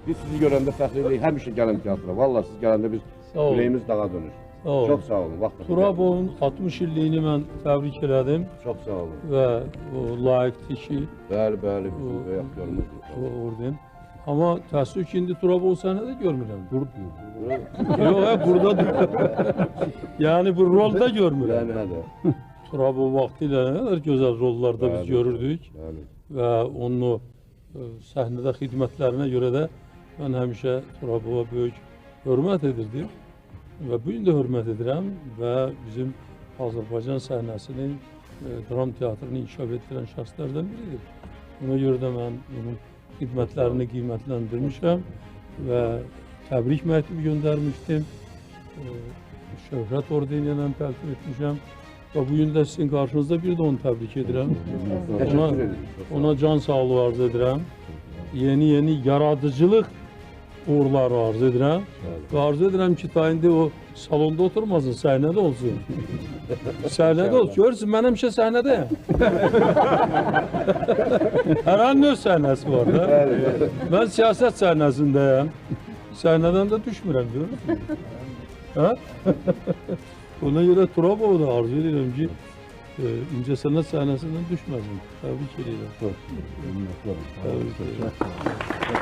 Biz sizi görəndə fəxr edirik. Həmişə gəlin teatra. Vallahi siz gələndə biz Sağ olun. ürəyimiz dağa dönür. Sağ olun. Çox sağ olun. Vaxt Turabovun 60 illiyini mən təbrik elədim Çox sağ olun. və o layiqdir ki, Bəli, bəli, bizim O- böyük aktyorumuz. o orden. Amma təəssüf ki, indi Turabov səhnədə görmürəm. Yox, burada yəni bu rolda görmürəm. Yəni nədir? Turabov vaxtilə nə qədər gözəl rollarda biz Bəli, görürdük Bəli. və onun o səhnədə xidmətlərinə görə də mən həmişə Turabova böyük hörmət edirdim və bu gün də hörmət edirəm və bizim Azərbaycan səhnəsinin dram teatrını inkişaf etdirən şəxslərdən biridir. Ona görə də mən onun xidmətlərini qiymətləndirmişəm və təbrik məktubu göndərmişdim. Şöhrət ordeni ilə təqdim etmişəm. Və bu gün də sizin qarşınızda bir də onu təbrik edirəm. Təşəkkür edirik. Ona can sağlığı arz edirəm. Yeni yaradıcılıq uğurları arz edirəm. Və arz edirəm ki, ta indi o salonda oturmasın, səhnədə olsun. Səhnədə olsun. Görürsün, mən həmişə səhnədəyəm. Hər an öz səhnəsi var da. Mən siyasət səhnəsindəyəm. Səhnədən də düşmürəm, görürsün. Hə? Ona görə Turabovu da arzu edirəm ki, incəsənət səhnəsindən düşməsin. Təbrik edirəm. Təbrik edirəm.